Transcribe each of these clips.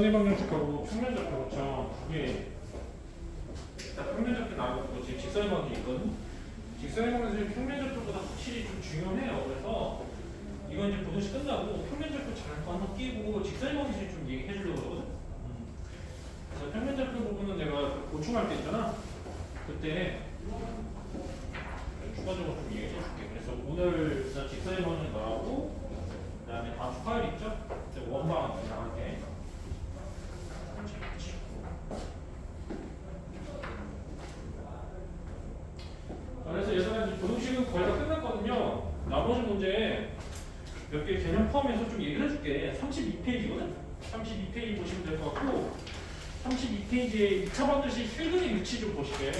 선의방정식하고 평면적표 그쵸? 그게 평면적표 나오고 지금 직선의 방정식 있거든? 직선의 방정식이 평면적표보다 확실히 좀 중요해요. 그래서 이건 이제 보정식 끝나고 평면적표 잘 한번 끼고 직선의 방정식 좀 얘기해 주려고 그러거든? 그래서 평면적표 부분은 내가 보충할 때 있잖아. 그때 추가적으로 좀 얘기해 줄게. 그래서 오늘 직선의 방정식 나오고 그 다음에 다음 주 화요일 있죠? 그때 원방 나갈게. 그래서 예전에 보정식은 거의 다 끝났거든요. 나머지 문제 몇 개 개념 포함해서 좀 얘기를 해줄게. 32페이지거든? 32페이지 보시면 될 것 같고 32페이지에 2차 방정식 실근의 위치 좀 보시게.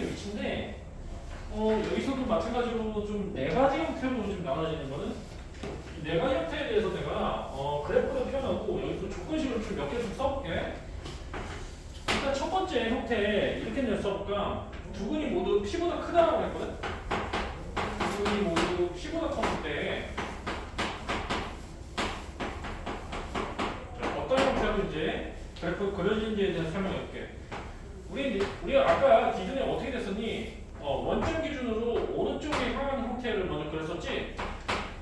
위치인데 여기서도 마찬가지로 좀 네 가지 형태로 좀 나눠지는 거는 네 가지 형태에 대해서 내가 그래프로 표현하고 여기서 조건식으로 좀 몇 개 좀 써볼게. 일단 첫 번째 형태 이렇게 써볼까? 두 근이 모두 P보다 크다라고 했거든? 두 근이 모두 P보다 컸을 때 어떤 형태로 이제 그래프 그려지는지에 대해서 설명해볼게. 우리가 아까 기준에 어떻게 됐었니? 원점 기준으로 오른쪽에 향하는 형태를 먼저 그렸었지?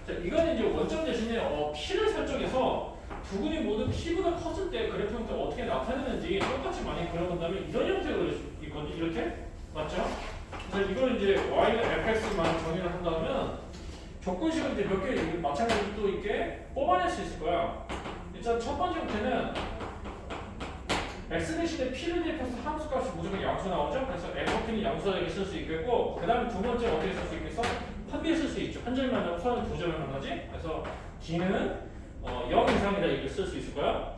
자, 이거는 이제 원점 대신에 P를 설정해서 두 근이 모두 P보다 컸을 때 그래프 형태가 어떻게 나타내는지 똑같이 많이 그려본다면 이런 형태가 그릴 수 있거든요. 이렇게? 맞죠? 그래서 이걸 이제 Y는 fx만 정의를 한다면 조건식은 이제 몇 개 마찬가지로 또 있게 뽑아낼 수 있을 거야. 일단 첫 번째 형태는 x 대신에 p를 대입해서 함수값이 무조건 양수 나오죠? 그래서 fp는 양수에게 쓸 수 있겠고 그 다음에 두 번째 어떻게 쓸 수 있겠어? 합비에 쓸 수 있죠. 한 점이 만나고 서로 두 점을 만나지? 그래서 d는 0 이상이다 이렇게 쓸 수 있을 거야.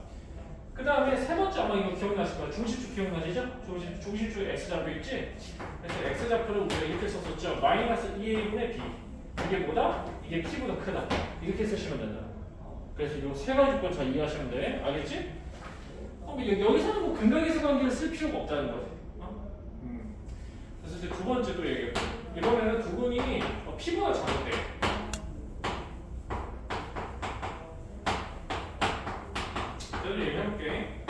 그 다음에 세 번째 아마 이거 기억나실 거야. 중심축 기억나시죠? 중심축에 x좌표 있지? 그래서 x좌표를 우리가 이렇게 썼었죠. 마이너스 2a분의 b. 이게 뭐다? 이게 p보다 크다. 이렇게 쓰시면 된다. 그래서 이 세 가지 조건 잘 이해하시면 돼. 알겠지? 여기서는 뭐 근각에서 관계를 쓸 필요가 없다는 거지. 그래서 이제 두 번째 또 얘기해볼게. 이번에는 두 근이 P보다 작은데. 저는 얘기해볼게.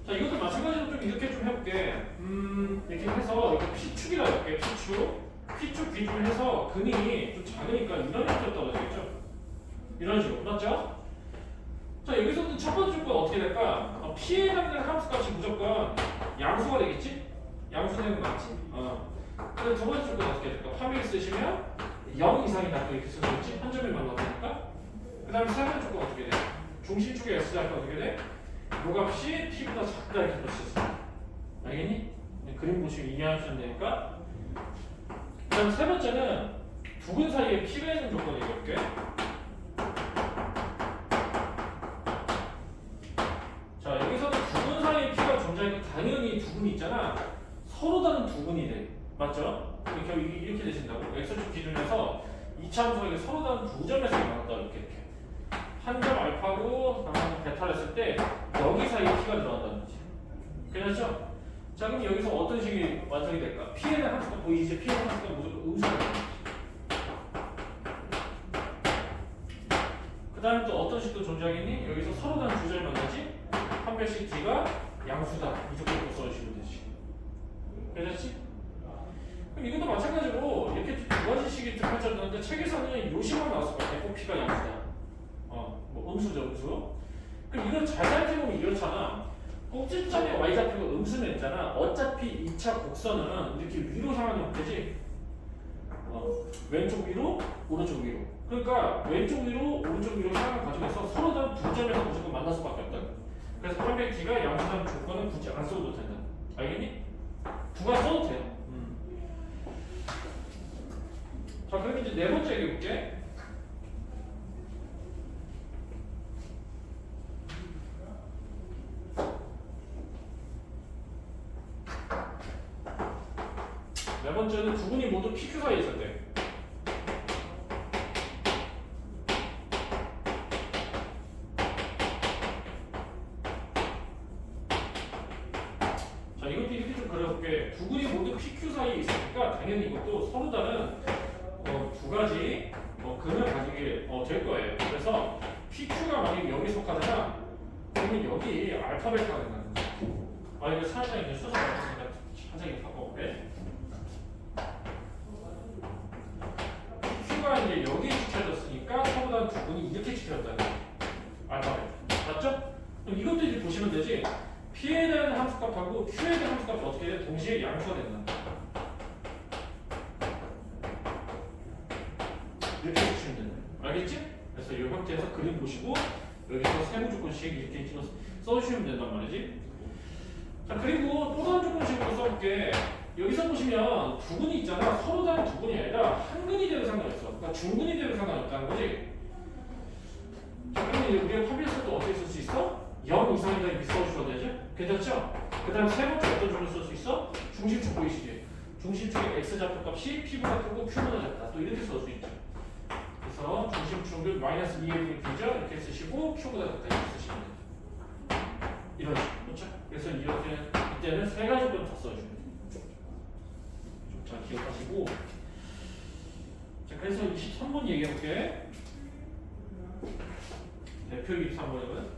자, 이것도 마찬가지로 좀 이렇게 좀 해볼게. 이렇게 해서 이거 P축이라고 할게. P축 기준으로 해서 근이 좀 작으니까 이런 형태였다고 되겠죠? 이런 식으로. 맞죠? 자, 여기서는 첫 번째 조건 어떻게 될까? P에 해당되는 함수값이 무조건 양수가 되겠지? 양수 되는 거 맞지? 그래서 두 번째 조건 어떻게 될까? 합의를 쓰시면 0 이상이 나도 이렇게 쓰는 거지? 한 점이 만나보니까. 그 다음에 세 번째 조건 어떻게 돼? 중심축의 S좌표가 어떻게 돼? 요 값이 P보다 작다 이렇게 표시했어. 알겠니? 그림 보시면 이해하시면 되니까. 그 다음 세 번째는 두 근 사이에 P가 있는 조건을 얘기해볼게. 자, 여기서는 두 근 사이에 P가 존재하니까 당연히 두 근이 있잖아. 서로 다른 두 근이 돼. 맞죠? 이렇게 되신다고. X축 기준에서 2차 함수가 서로 다른 두 점에서 나왔다. 이렇게. 한 점 알파고 한 점 베타를 했을 때 여기 사이에 P가 들어간다는 거지. 괜찮죠? 자, 그럼 여기서 어떤 식이 완성이 될까? P에 대한 함수가 보이지? P에 대한 함수가 무조건 음수가 되는 거지. 그 다음에 또 어떤 식도 존재하겠니? 여기서 서로 다른 두 점을 만나지? 한 별씩 D가 양수다. 이 정도로 써주시면 되지. 괜찮지? 그럼 이것도 마찬가지로 이렇게 두 가지 식이 펼쳐졌는데 책에서는 요식만 나왔을 것 같아. P가 양수다. 뭐 음수죠, 음수. 그럼 이걸 잘 살펴보면 이렇잖아. 꼭지점의 y좌표가 음수면 있잖아. 어차피 2차 곡선은 이렇게 위로 향하는 형태지. 왼쪽 위로, 오른쪽 위로. 그러니까 왼쪽 위로, 오른쪽 위로 향하는 과정에서 서로 다른 두 점에서 무조건 만날 수밖에 없다. 그래서 판별 D가 양수라는 조건은 굳이 안 써도 된다. 알겠니? 두가 써도 돼요. 자, 그럼 이제 네 번째 얘기해볼게. 네 번째는 두 분이 모두 PQ 사이에 있을 때. 이렇게 두근이 모두 PQ 사이에 있으니까 당연히 이것도 서로 다른 두 가지 근을 가지게 될 거예요. 그래서 PQ가 만약에 여기 속하잖아. 그러면 여기 알파 베타가 된다는 거죠. 아 이거 살짝 이제 수정 나왔으니까 살짝 이렇게 바꿔볼게. PQ가 이제 여기에 지켜졌으니까 서로 다른 두근이 이렇게 지켜졌다는 거예요. 알파 베타. 맞죠? 그럼 이것도 이제 보시면 되지. P에 대한 함수값하고 Q에 대한 함수값이 어떻게 돼? 동시에 양수가 된다. 이렇게 보시면 된다. 알겠지? 그래서 이 형태에서 그림 보시고 여기서 세부 조건식 이렇게 써주시면 된단 말이지. 자 그리고 또 다른 조건식으로 써볼게. 여기서 보시면 두근이 있잖아. 서로 다른 두근이 아니라 한 근이 되도 상관없어. 그러니까 중근이 되도 상관없다는 거지. 자 그러면 이제 우리가 파비했을 때 어떻게 쓸 수 있어? 0 이상이다 이렇게 써주셔야 되죠? 괜찮죠? 그 다음 세 번째 어떤 종류 쓸 수 있어? 중심축 보이시지? 중심축의 x좌표값이 p보다 크고 q보다 작다. 또 이렇게 쓸 수 있죠. 그래서 중심축을 마이너스 2의 P죠? 이렇게 쓰시고 q보다 작다 이렇게 쓰시면 돼요. 이런 식으로. 그렇죠? 그래서 이렇게 이때는 세 가지 건 다 써주면 돼요. 좀 잘 기억하시고. 자, 그래서 23번 얘기해볼게. 대표 23번이거든.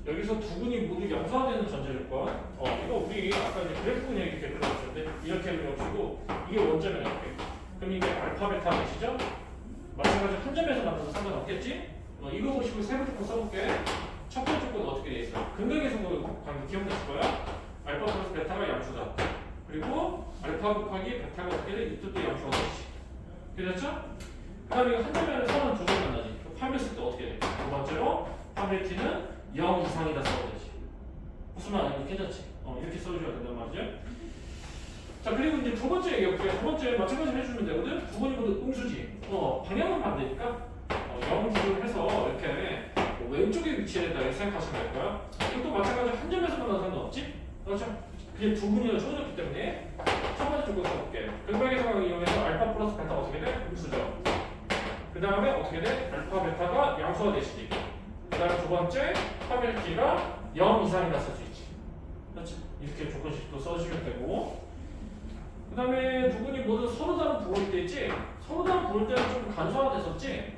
여기서 두근이 모두 양수화되는 전제조건. 이거 우리 아까 이제 그래프 그냥 이렇게 그려봤는데 이렇게 그려주고 이게 원점이 이렇게. 그럼 이게 알파 베타 몇이죠? 마찬가지로 한 점에서 만나서 상관없겠지? 이거 보시고 세 번째 거 써볼게. 첫 번째 조건은 어떻게 돼 있어? 근각에서 방금 기억났을 거야. 알파 플러스 베타가 양수다. 그리고 알파 곱하기 베타가 어떻게 돼? 이것도 양수가 되지. 그렇죠? 그 다음에 한 점에 선은 두 점 만나지. 파멸했을 때 어떻게 돼? 두 번째로 파멸티는 0 이상이다 써야 되지. 무슨 말이야? 괜찮지? 이렇게 써줘야 된단 말이죠. 자 그리고 이제 두 번째 얘기할게요. 두 번째 마찬가지로 해주면 되거든. 두 번이 모두 음수지. 방향은 반대니까 0 기준으로 해서 이렇게 왼쪽에 위치했다 이렇게 생각하시면 될 거야. 이것도 마찬가지로 한 점에서 만나서 상관없지? 그렇죠? 그게 두 분이나 주어졌기 때문에 첫 번째 조건 써볼게. 근각의 상황을 이용해서 알파 플러스 베타가 어떻게 돼? 음수죠. 그 다음에 어떻게 돼? 알파 베타가 양수가 되시지. 그 다음에 두 번째 파멸기가 0 이상이다 쓸 수 있지. 그렇지? 이렇게 조건식도 써주시면 되고. 그 다음에 두 분이 모두 서로 다른 부호일 때 있지? 서로 다른 부호일 때는 좀 간소화됐었지?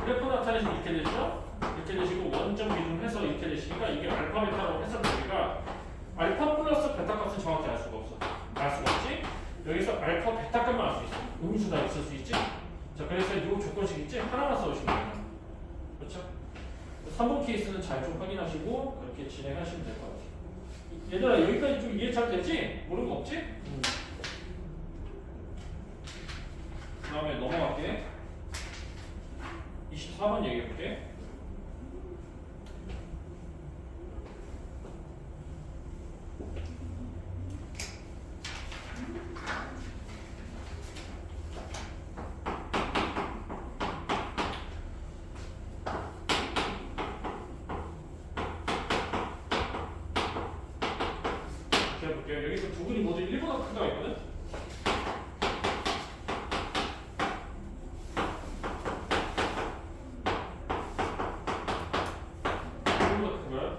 그래프 나타내시면 이렇게 되죠? 이렇게 되시고 원점 기준으로 해서 이렇게 되시니까 이게 알파 베타라고 했었으니까 알파 플러스 베타 값은 정확히 알 수가 없어. 알 수가 없지? 여기서 알파 베타 값만 알 수 있어. 음수다 있을 수 있지? 자 그래서 이 조건식 있지? 하나만 써주시면 돼요. 그렇죠? 3번 케이스는 잘 좀 확인하시고 그렇게 진행하시면 될 것 같아요. 얘들아 여기까지 좀 이해 잘 되지? 모르는 거 없지? 그 다음에 넘어갈게. 24번 얘기해볼게. 해볼게요. 여기서 두 분이 모두 1보다 크다가 있거든?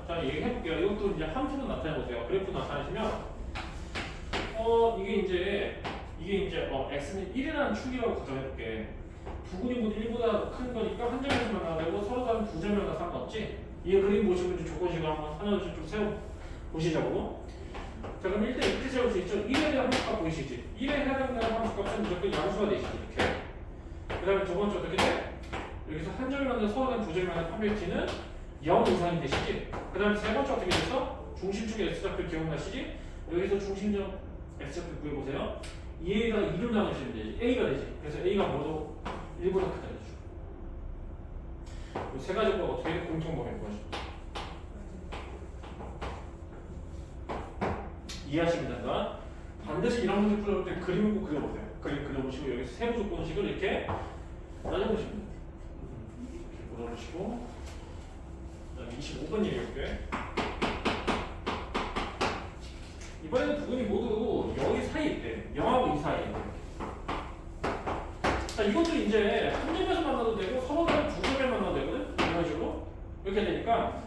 자, 얘기해볼게요. 이것도 이제 함수로 나타내보세요. 그래프 나타내시면, 이게 이제, x는 1이라는 축이라고 가정해볼게. 두 분이 모두 1보다 큰 거니까 한 점에서 만나되고 서로 다른 두 점이나 상관없지? 이 그림 보시고 이제 조건식을 한번 하나씩 좀 세워보시자고. 자 그럼 일단 이렇게 세울 수 있죠. 1에 대한 함수값 보이시지? 1에 해당되는 함수값은 무조건 양수가 되시지 이렇게. 그 다음에 두 번째 어떻게 돼? 여기서 한 점이 만든 서로 다른 두 점이 만든 파멸티는 0 이상이 되시지? 그 다음에 세 번째 어떻게 됐어? 중심축의 x좌표 기억나시지? 여기서 중심점 x좌표 구해보세요. 2a가 2로 나누시면 되지. a가 되지. 그래서 a가 모두 1보다 크다 되죠. 세 가지 거 어떻게 공통범위 구하시죠. 이해하시면 된다. 반드시 이런 문제 풀어볼 때 그림을 꼭 그려보세요. 그림 그려보시고 여기서 세부 조건식을 이렇게 나눠보시면 돼요. 이렇게 그려보시고 25번 얘기해볼게. 이번에는 두 분이 모두 여기 사이에 있대. 0하고 2 사이에. 자, 이것도 이제 한 점에서 만나도 되고 서로 다른 두 점에 만나도 되거든? 이런 식으로. 이렇게 되니까.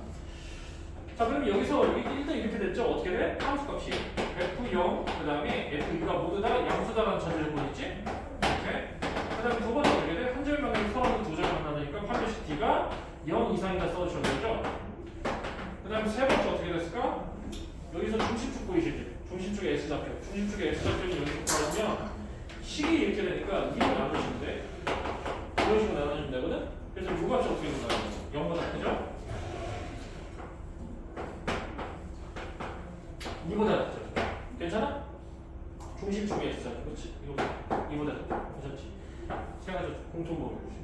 자, 그럼 여기서 일단 이렇게 됐죠? 어떻게 돼? 함수 값이 F0, 그 다음에 F2가 모두 다 양수다라는 전제를 보냈지? 이렇게. 그 다음에 두 번째 어떻게 돼? 한 점에 만나면 서로 두 점에 만나니까 반드시 D가 0 이상이다 써주셔야 되죠? 그 다음에 세 번째 어떻게 됐을까? 여기서 중심축 보이시지? 중심축의 S좌표. 중심축의 S좌표는 여기서 보면 식이 이렇게 되니까 2로 나눠주시면 돼. 이런 식으로 나눠주면 되거든? 그래서 요 값이 어떻게 된다는 거죠? 0보다 크죠? 2보다 작죠? 괜찮아? 중심축의 S좌표. 그렇지? 이거보다 2보다 작죠? 괜찮지? 세 가지 공통범위 보시.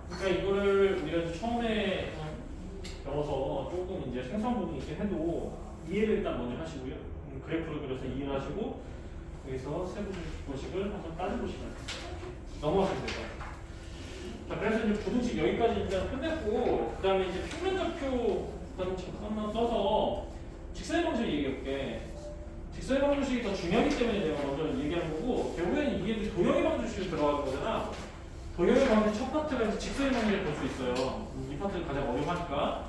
그러니까 이거를 우리가 이제 처음에 배워서 조금 이제 생소한 부분이 있긴 해도 이해를 일단 먼저 하시고요. 그래프를 그려서 이해를 하시고 여기서 세부식을 한번 따져보시면 넘어가시면 될 것 같아요. 자, 그래서 이제 부등식 여기까지 일단 끝냈고 그 다음에 이제 평면좌표 잠깐만 써서 직선의 방식을 얘기해볼게. 직선의 방식이 더 중요하기 때문에 내가 먼저 얘기하는 거고 결국에는 이게 도형의 방식이 들어가는 거잖아. 도형의 방식 첫 파트가 이제 직선의 방식을 볼 수 있어요. 이 파트가 가장 어려워하니까.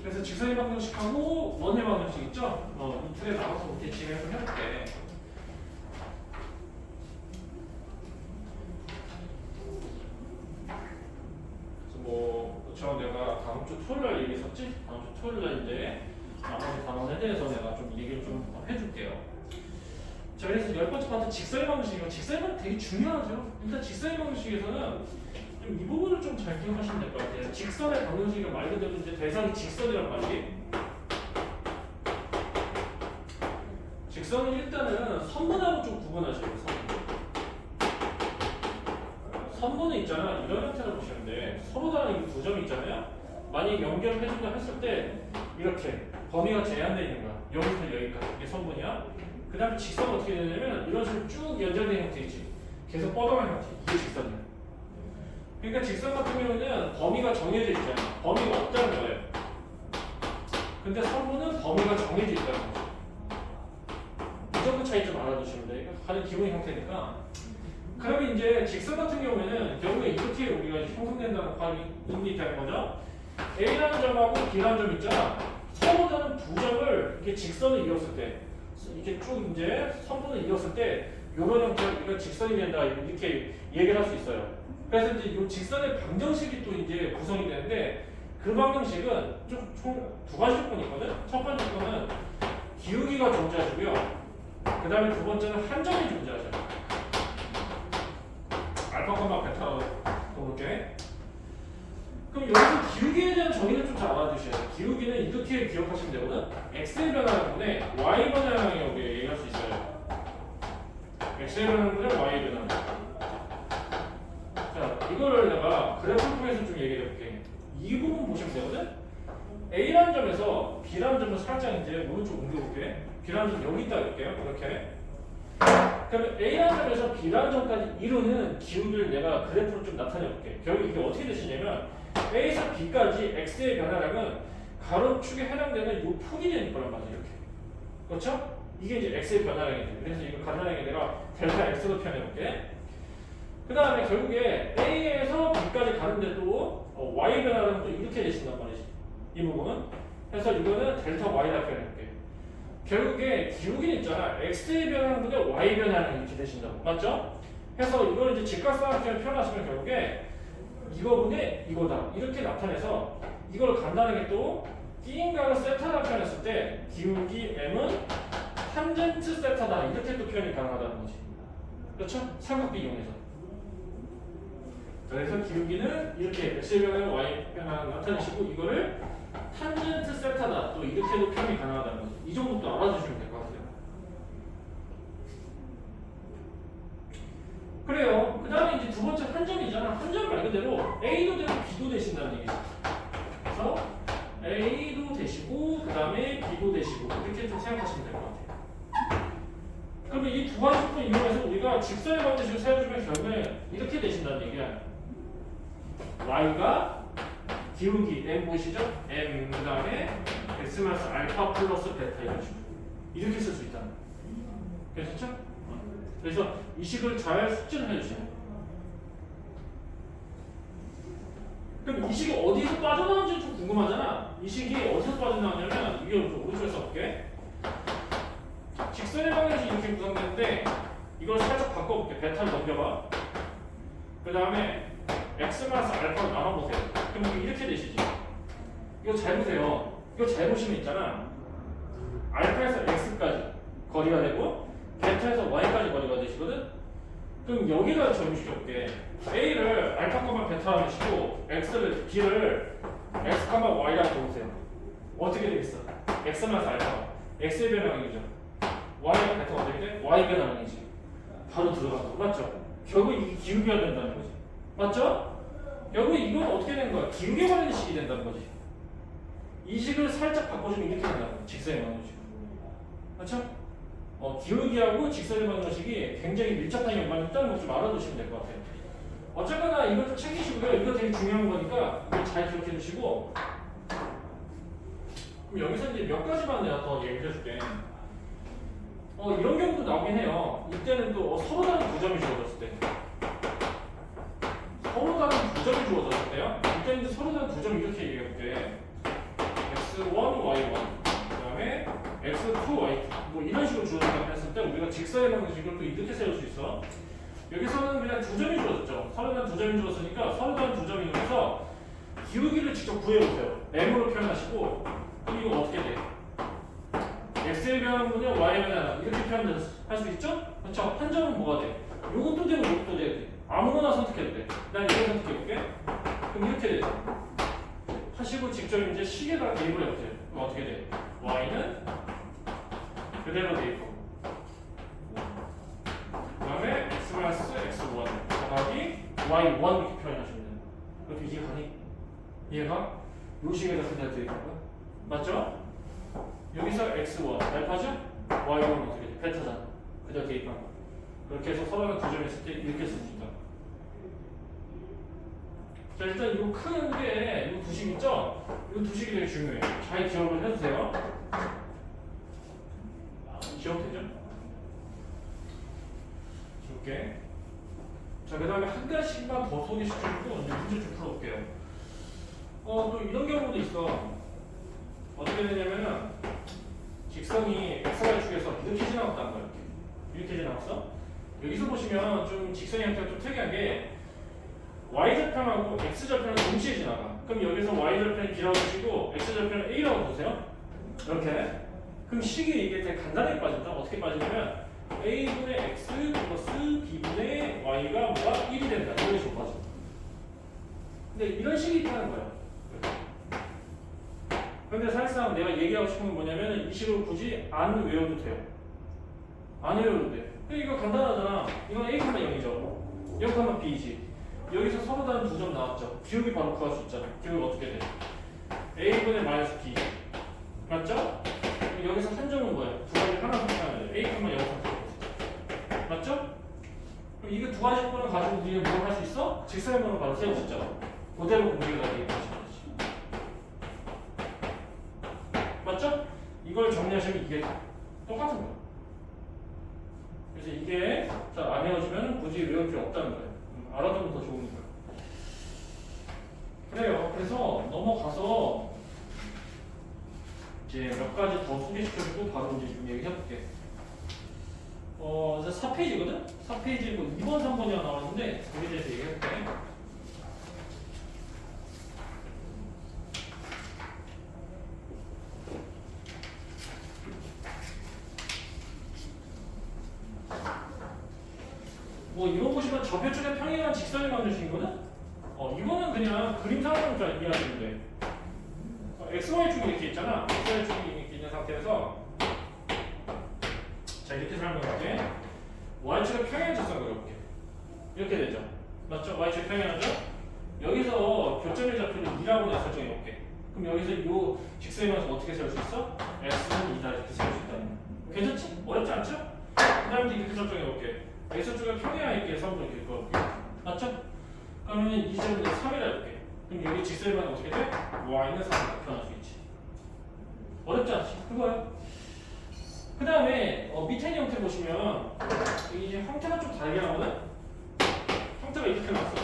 그래서 직선의 방정식하고 원의 방정식 있죠? 이 틀에 나가서 이렇게 진행을 해볼게. 그래서 뭐 그렇죠. 내가 다음 주 토요일 날 얘기했었지? 다음 주 토요일 날 이제 나머지 단원에 대해서 내가 좀 얘기를 좀 해줄게요. 자, 그래서 10번째 파트 직선의 방정식이요. 직선의 방정식 되게 중요하죠. 일단 직선의 방정식에서는 이 부분을 좀 잘 기억하시면 될 것 같아요. 직선의 방정식은 말 그대로 이제 대상이 직선이란 말이지. 직선은 일단은 선분하고 좀 구분하셔요. 선분은 있잖아. 이런 형태로 보시면 돼. 서로 다른 두 점이 있잖아요. 만약 연결을 해준다 했을 때 이렇게 범위가 제한되어 있는 거야. 여기부터 여기까지. 이게 선분이야. 그 다음에 직선은 어떻게 되냐면 이런 식으로 쭉 연결된 형태 있지. 계속 뻗어가는 형태. 이게 직선이야. 그러니까 직선 같은 경우는 범위가 정해져 있잖아요. 범위가 없다는 거예요. 근데 선분은 범위가 정해져 있다는 거죠. 이 정도 차이 좀 알아두시면 돼요. 가장 기본 형태니까. 그러면 이제 직선 같은 경우에는 결국에 이렇게 우리가 형성된다는 관이 되는 거죠. A라는 점하고 B라는 점 있잖아. 서로 다른 두 점을 이렇게 직선을 이었을 때, 이렇게 쭉 이제 선분을 이었을 때, 이런 형태로 우리가 직선이 된다 이렇게 얘기를 할 수 있어요. 그래서 이제 이 직선의 방정식이 또 이제 구성이 되는데 그 방정식은 총 두 가지 조건이 있거든. 첫 번째 조건은 기울기가 존재하고요. 그 다음에 두 번째는 한 점이 존재하죠. 알파, 베타 볼게. 그럼 여기서 기울기에 대한 정의를 좀 잘 알아두셔야 돼요. 기울기는 이렇게 기억하시면 되거든. x의 변화량분에 y 변화량이라고 얘기할 수 있어요. x의 변화량분에 y 변화량. 자, 이거를 내가 그래프를 통해서 좀 얘기해 볼게. 이 부분 보시면 되거든. A라는 점에서 B라는 점을 살짝 이제 오른쪽 옮겨볼게. B라는 점 여기 있다 이럴게요. 이렇게. 그러면 A라는 점에서 B라는 점까지 이루는 기울기를 내가 그래프로 좀 나타내 볼게. 결국 이게 어떻게 되시냐면 A에서 B까지 X의 변화량은 가로축에 해당되는 이 폭이 되는 거란 말이에요. 이렇게. 그렇죠? 이게 이제 X의 변화량이 돼. 그래서 이거 간단하게 내가 델타 X로 표현해 볼게. 그 다음에 결국에 A에서 B까지 가는데도 Y 변화량은 또 이렇게 되신단 말이지. 이 부분은. 그래서 이거는 델타 Y라 표현해볼게. 결국에 기울기는 있잖아. X의 변화량보다 Y 변화량이 이렇게 되신다고. 맞죠? 그래서 이걸 이제 직각삼각형을 표현하시면 결국에 이거분의 이거다. 이렇게 나타내서 이걸 간단하게 또 D인각을 세타라 표현했을 때 기울기 M은 탄젠트 세타다. 이렇게 또 표현이 가능하다는 거지. 그렇죠? 삼각비 이용해서. 그래서 기울기는 이렇게 X의 변화랑 Y 변화를 나타내시고 이거를 탄젠트 세타다. 또 이렇게도 표현이 가능하다는 거죠. 이 정도도 알아주시면 될 것 같아요. 그래요. 그 다음에 이제 두 번째 한 점이잖아. 한 점 말 그대로 A도 되고 B도 되신다는 얘기죠. 그래서 A도 되시고 그 다음에 B도 되시고 이렇게 좀 생각하시면 될 것 같아요. 그러면 이 두 가지 조건 이용해서 우리가 직선의 방정식을 세워주면 결국에 이렇게 되신다는 얘기야. y가 기울기 m 보이시죠? m 그 다음에 x 마이너스 알파 플러스 베타 이런 식으로 이렇게 쓸 수 있다. 괜찮죠? 그래서 이 식을 잘 숙지를 해주세요. 그럼 이 식이 어디서 빠져나오는지 좀 궁금하잖아. 이 식이 어디서 빠져나오냐면 이게 오른쪽에 써볼게. 직선의 방향이 이렇게 구성되는데 이걸 살짝 바꿔볼게. 베타를 넘겨봐. 그 다음에 x 마이너스 알파를 나눠보세요. 그럼 이게 이렇게 되시지. 이거 잘 보세요. 이거 잘 보시면 있잖아. 알파에서 x까지 거리가 되고 베타에서 y까지 거리가 되시거든. 그럼 여기가 정식이 없게 a를 알파, 베타라고 하시고 b를 x, y라고 보세요. 어떻게 되겠어? x 마이너스 알파 x의 변화량이죠. y가 베타가 어떻게 돼? y 변화량이지. 바로 들어가고 맞죠? 결국 이게 기울기가 된다는 거지. 맞죠? 결국 이건 어떻게 되는 거야? 기울기 관련 식이 된다는 거지. 이 식을 살짝 바꿔주면 이렇게 된다는 거야. 직선의 방정식. 맞죠? 기울기하고 직선의 방정식이 굉장히 밀접한 연관이 있다는 걸 좀 알아두시면 될 것 같아요. 어쨌거나 이걸 좀 챙기시고요. 이거 되게 중요한 거니까 이걸 잘 기억해 두시고. 그럼 여기서 이제 몇 가지만 내가 더 얘기를 해줄게. 이런 경우도 나오긴 해요. 이때는 또 서로 다른 두 점이 주어졌을 때. 서로 다른 두 점이 주어졌을 때요. 이때는 이제 서로 다른 두 점 이렇게 얘기해볼게. x1, y1. 그 다음에 x2, y2. 뭐 이런 식으로 주어졌다고 했을 때 우리가 직선의 방정식을 또 이렇게 세울 수 있어. 여기서는 그냥 두 점이 주어졌죠. 서로 다른 두 점이 주어졌으니까 서로 다른 두 점이 여기서 기울기를 직접 구해보세요. m으로 표현하시고 그럼 이거 어떻게 돼? x의 변화분의 y의 변화 이렇게 표현할 수 있죠? 그렇죠? 한 점은 뭐가 돼? 요것도 되고 요것도 돼. 아무거나 선택해도 돼. 난 이거 선택해볼게. 그럼 이렇게 되죠. 하시고 직접 이제 식에다가 대입을 해보세요. 그럼 어떻게 돼? y는 그대로 대입하고 그 다음에 x 마이너스 x1 더하기 y1 이렇게 표현하시면 돼요. 그렇게 이해가니? 이해가? 요 식에다 그대로 대입할 거야. 맞죠? 여기서 x1 알파죠? y1은 어떻게 돼? 베타잖아. 그대로 대입한 거. 그렇게 해서 서로 두 점이 있을 때 이렇게 쓸 수 있다. 자, 일단 이거 큰 게 이 두 식 있죠? 이 두 식이 되게 중요해요. 잘 기억을 해주세요. 기억되죠? 줄게. 자, 그 다음에 한 가지씩만 더 소개시켜주고 이제 문제 좀 풀어볼게요. 또 이런 경우도 있어. 어떻게 되냐면은 직선이 XY축에서 이렇게 지나갔다는 거야. 이렇게 지나갔어. 여기서 보시면 좀 직선의 형태가 좀 특이한 게 Y절편하고 X절편은 동시에 지나가. 그럼 여기서 Y절편이 B라고 보시고 X절편은 A라고 보세요. 이렇게. 그럼 식이 이게 되게 간단하게 빠진다. 어떻게 빠지냐면 A분의 X 플러스 B분의 Y가 뭐가 1이 된다. 이런 식으로 빠져. 근데 이런 식이 있다는 거야. 근데 사실상 내가 얘기하고 싶은 건 뭐냐면 이 식을 굳이 안 외워도 돼요. 안 외워도 돼. 근데 이거 간단하잖아. 이건 A, 0이죠. 0, B이지. 여기서 서로 다른 두 점 나왔죠. 기울기 바로 구할 수 있잖아. 기울기 어떻게 돼? A분의 마이너스 B. 맞죠? 여기서 한 점은 뭐야? 두 가지 하나 선택하면 돼. A, 0 선택해. 맞죠? 그럼 이거 두 가지 분을 가지고 우리가 뭘 할 수 있어? 직선의 번호 바로 세울 수 있잖아. 그대로 공개가 되게 되시면 되지. 맞죠? 이걸 정리하시면 이게 똑같은 거야. 그래서 이게 잘 안 외워지면 굳이 외울 필요 없다는 거예요. 알아두면 더 좋으니까. 그래요. 그래서 넘어가서 이제 몇 가지 더 소개시켜주고 바로 이제 좀 얘기해볼게. 이제 4페이지거든? 4페이지에 뭐 2번, 3번이 나왔는데 거기에 대해서 얘기해볼게. 뭐 이거 보시면 좌표 쪽에 평행한 직선이 만드신 거는 이거는 그냥 그림상으로 잘 이해하시면 돼. XY축이 이렇게 있잖아. XY축이 이렇게 있는 상태에서 자 이렇게 설명할게. Y축의 평행한 직선 그려볼게. 이렇게 되죠. 맞죠? Y축 평행하죠? 여기서 교점의 좌표를 2라고 내가 설정해볼게. 그럼 여기서 이 직선의 방식 어떻게 세울 수 있어? X는 2다 이렇게 세울 수 있다. 괜찮지? 어렵지 않죠? 그 다음에 이렇게 설정해볼게. X축을 평행하게 3으로 이렇게 그어볼게. 맞죠? 그러면 이 점을 3이라 해볼게. 그럼 여기 직선이면 어떻게 돼? y는 3이다 표현할 수 있지. 어렵지 않지? 그거야. 그 다음에 밑에 있는 형태 보시면 이 형태가 좀 다르게 나오거든? 형태가 이렇게 나왔어.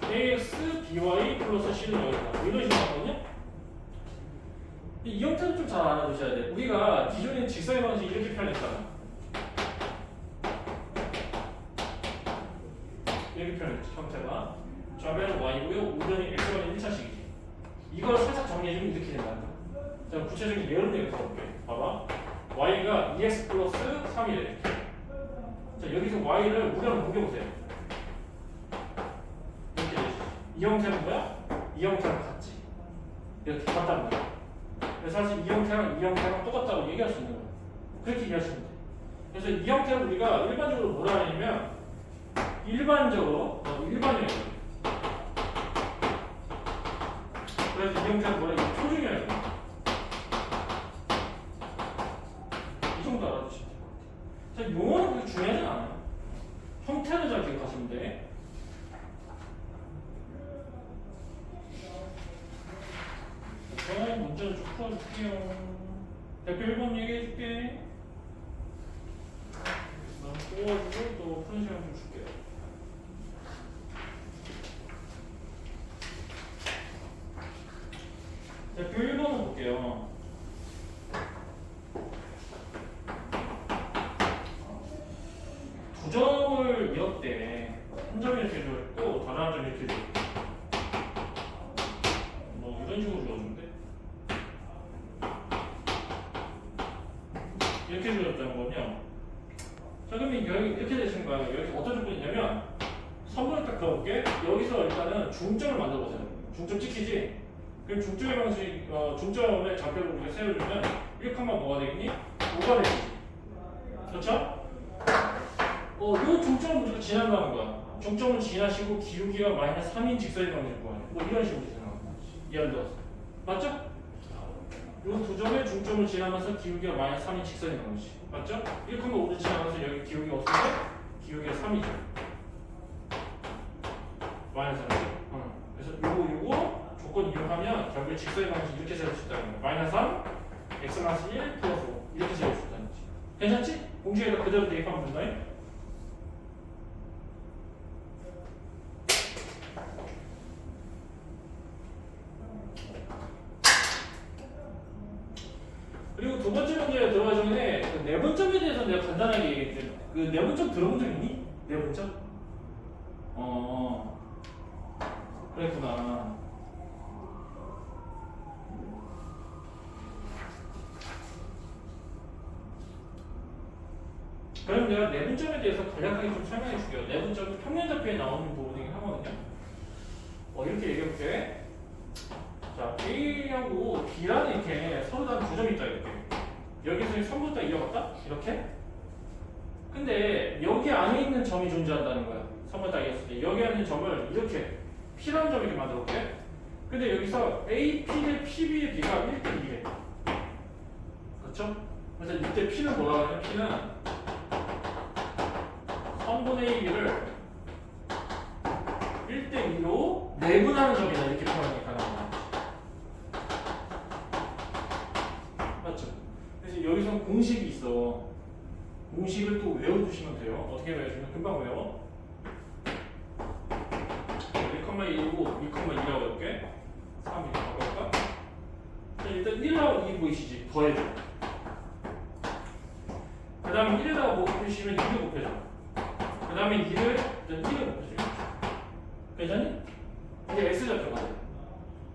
ax by 플러스 c는 여기다 이런 식으로 나왔거든요? 이 형태도 좀 잘 알아두셔야 돼. 우리가 기존에 직선의 방식 이렇게 표현했잖아. 이렇게 표현했지, 형태가. 좌변은 y고요, 우변이 x번의 1차식이지. 이걸 살짝 정리해주면 이렇게 된다. 자, 구체적인 예를 내서 볼게. 봐봐. y가 2x 플러스 3이래. 자, 여기서 y를 우변으로 옮겨보세요. 이렇게 되지. 이 형태는 뭐야? 이 형태랑 같지. 이렇게 같다는 거야. 그래서 사실 이 형태랑 이 형태랑 똑같다고 얘기할 수 있는 거야. 그렇게 얘기하시면 돼. 그래서 이 형태를 우리가 일반적으로 뭐라 하냐면 일반이에요. 그래서 이 형태는 뭐라 해요? 표준이에요. 이 정도 알아두시면 돼요. 자, 용어는 그렇게 중요하지 않아요. 형태는 잘 기억하시면 돼. 자, 문제를 좀 풀어줄게요. 대표 1번 얘기해줄게. 난 뽑아주고 또 푸는 시간 좀 줄게요. 대표 1번은 볼게요. 두 점을 이었대. 한 점이 이렇게 주어있고 다른 한 점이 이렇게 주어있고 뭐 이런 식으로 주어준대. 이렇게 주어졌다는 거군요. 자, 그러면 여기 이렇게 되시는 거예요. 여기 어떤 조건이냐면 선분을 딱 그어볼게. 여기서 일단은 중점을 만들어 보세요. 중점 찍히지? 그럼 중점의 방식, 중점의 좌표를 우리가 세워주면 1, 뭐가 되겠니? 5가 되겠지. 그렇죠? 요 중점을 무조건 지난다는 거야. 중점을 지나시고 기울기가 마이너스 3인 직선의 방식일 거야. 뭐 이런 식으로 생각하는 거지. 예를 들어서. 맞죠? 요 두 점의 중점을 지나면서 기울기가 마이너스 3인 직선의 방식. 맞죠? 1, 5를 지나면서 여기 기울기가 어떻게 돼? 기울기가 3이죠. 마이너스 3이죠. 그래서 요거 조건 이용하면 결국에 직선의 방식 이렇게 세울 수 있다는 거야. 마이너스 3, x-1 플러스 5 이렇게 세울 수 있다는 거지. 괜찮지? 공식에다 그대로 대입하면 된다. 그리고 두 번째 문제에 들어가기 전에 그 내분점에 대해서 내가 간단하게 얘기했는데 그 내분점 들어본 적 있니? 내분점? 그랬구나. 그럼 내가 내분점에 대해서 간략하게 좀 설명해 줄게요. 내분점이 평면좌표에 나오는 부분이긴 하거든요. 이렇게 얘기해 볼게. 자, A하고 B라는 이렇게 서로 다른 두 점이 있다 이렇게. 여기서 선부터 이어갔다? 이렇게? 근데 여기 안에 있는 점이 존재한다는 거야. 선부 딱 이었을 때 여기 안에 있는 점을 이렇게 P라는 점 이렇게 만들어 볼게. 근데 여기서 AP 대 PB의 B가 1대 2래. 그렇죠? 그래서 이때 P는 뭐라고 하냐면 P는 선분의 B를 1대 2로 내분하는 점이다 이렇게 표현하기 가능합니다. 맞죠? 그래서 여기서 공식이 있어. 공식을 또 외워두시면 돼요. 어떻게 외워주면 금방 외워. 1,1이고 2,2라고 해볼게. 3 이렇게 바꿔볼까? 일단 1하고 2 보이시지? 더해줘. 그 다음에 1에다가 뭐 곱해주시면 2를 곱해줘. 그 다음에 2를 일단 1을 곱해줘. 괜찮니? 이게 X좌표가 돼.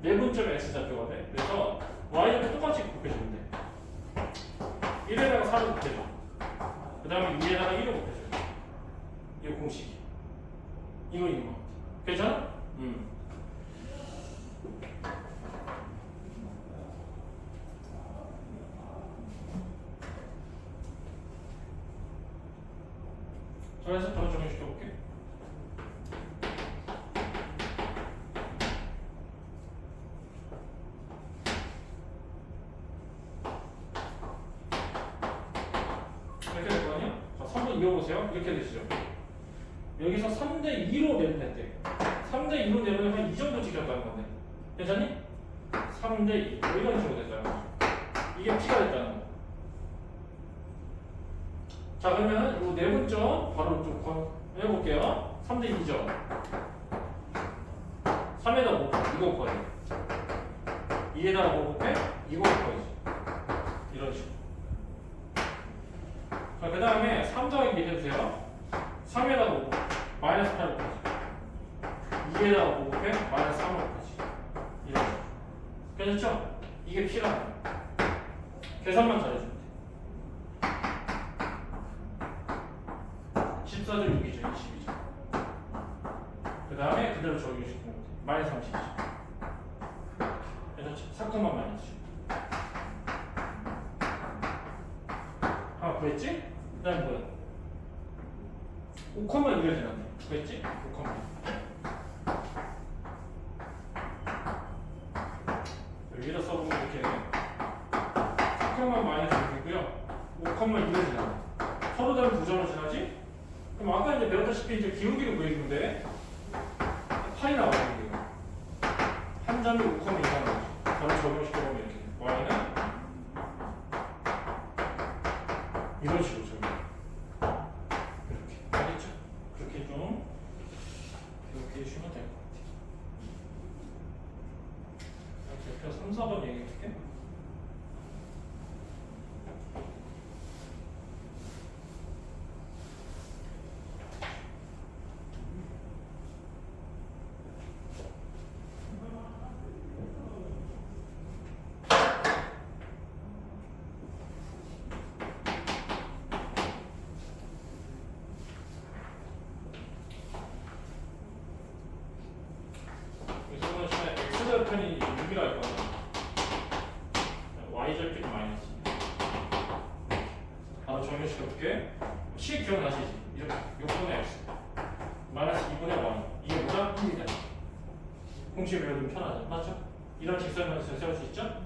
내분점의 X좌표가 돼. 그래서 Y좌표 똑같이 곱해주면 돼. 1에다가 4를 곱해줘. 그 다음에 2에다가 1을 곱해줘. 이거 공식이. 이거 있는 거. 괜찮아? 자, 그래서 바로 정리시켜볼게. 이렇게 될 거 아니야? 자, 3번 이어보세요. 이렇게 되시죠. 여기서 3대 2로 내분했대. 3대 2로 내분하면 이 정도 찍혔다는 건데. 괜찮니? 3대 2 이런 식으로 됐다는 거죠. 이게 P가 됐다는 거. 자 그러면 이 내분점 바로 좀 해볼게요. 3대 2죠. 3에다 뭐 이거 곱하기 2에다가 뭐 곱해? 이거 곱하기 이런 식으로. 자 그 다음에 3 더하기 해주세요. 3에다가 뭐 마이너스 8을 곱하지 2에다가 뭐 곱해? 마이너스 3을 곱하지 이런 식으로. 괜찮죠? 이게 P라는 거야. 계산만 잘해주면 돼. 14절 6이죠 20이죠. 그 다음에 그대로 적용시키면 돼. 마이너스 30이죠. 괜찮죠? 4콤만 마이너스 하나 구했지? 그 다음에 뭐야? 5콤만 이래야 되는데 구했지? 5콤만 여기다 써보면 이렇게 4콤만 마이너스 6이고요 5콤만 이래야 되는데 서로 다른 두 점을 지나지? 그럼 아까 이제 배웠다시피 이제 기울기를 구해주는데 파이 나와요 이게 한 점이 5콤 이상인 거지. 바로 적용시켜보면 이렇게 y는 이런 식으로 적용. 이렇게 알겠죠? 그렇게 좀 이렇게 해주시면 될 것 같아요. 대표 3, 4번 얘기해줄게. x절편이 6이라 할 거야. y절편이 마이너스. 바로 정리시켜볼게. C 기억나시지? 이렇게 6분의 x 마이너스 2분의 y 이게 뭐야? 1이다. 공식 외우면 편하죠. 맞죠? 이런 직선을 세울 수 있죠?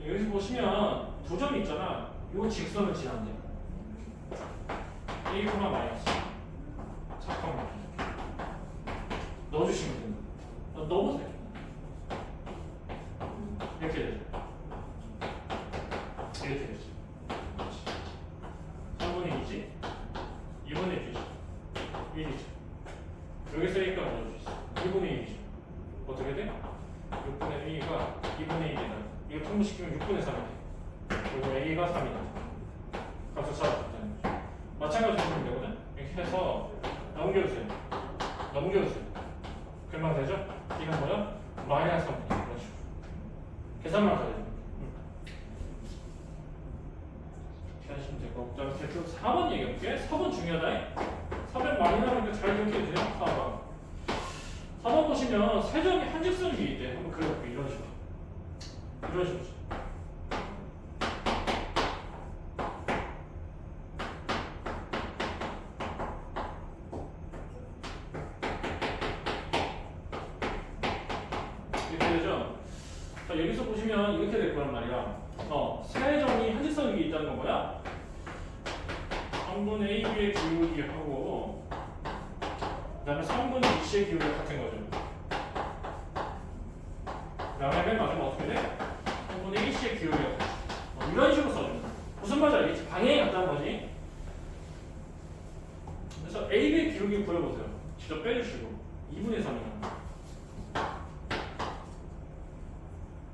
여기서 보시면 두 점이 있잖아. 이 직선을 지난대. a, 마이너스 4컴마 넣어주시면 됩니다. 넣어보세요. 이렇게 되죠. 이렇게 되죠. 3분의 2지? 2분의 2지? 1이죠. 여기서 A가 넣어줄 수 있어. 2분의 1이죠. 어떻게 돼? 6분의 A가 2분의 1이다. 이거 통분시키면 6분의 3이 돼. 그리고 A가 3이다. 값을 찾아줬다는 거죠. 마찬가지로 하면 되거든? 이렇게 해서 넘겨주세요. 넘겨주세요. 금방 되죠? 이건 뭐야? 마이너스 3분의 1. 이런 식으로. 계산만 잘해요. 하시면 될 거고. 그다음에 대표 4번 얘기해볼게. 4번 중요하다. 4번 많이 나오니까 잘 기억해야 돼요. 4번. 4번 보시면 세 점이 한 직선이 있대. 한번 그려볼게요. 이런 식으로. 이런 식으로. 이렇게 되죠? 자, 여기서 보시면 이렇게 될 거란 말이야. 세 점이 한 직선이 있다는 건 뭐야? 3분의 AB의 기울기하고 그 다음에 3분의 2C의 기울기가 같은 거죠. 그 다음에 맨 마지막 어떻게 돼? 3분의 1C의 기울기가 같아. 이런 식으로 써줍니다. 무슨 말인지 알겠지? 방향이 같다는 거지. 그래서 AB의 기울기 구해보세요. 직접 빼주시고 2분의 3이나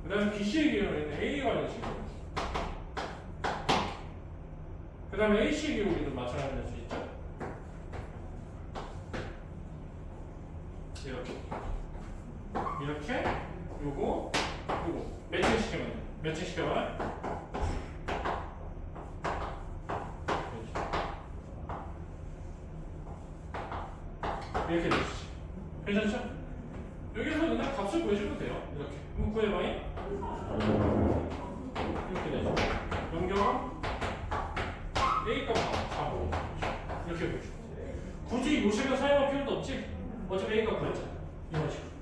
그 다음에 BC의 기울기는 A가 있는 식으로 그 다음에 AC 기울기도 마찬가지로 수 있죠? 이렇게 요거 매칭 시키면 돼. 매칭 시켜봐. 이렇게 되시지. 괜찮죠? 여기서 그냥 값을 구해주면 돼요. 이렇게. 그럼 구해봐요. 이렇게 되죠. 넘겨. A값 4 이렇게 보여줘. 굳이 요식을 사용할 필요도 없지. 어차피 A값 구했잖아. 이런 식으로.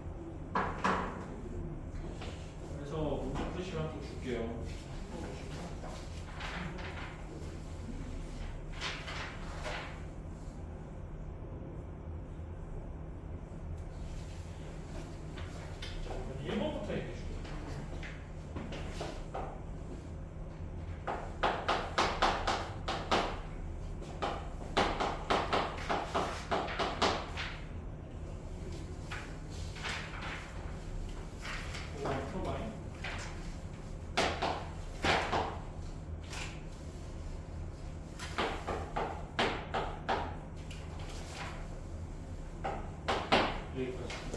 그래서 문제 풀 시간 좀 줄게요. 여기까지.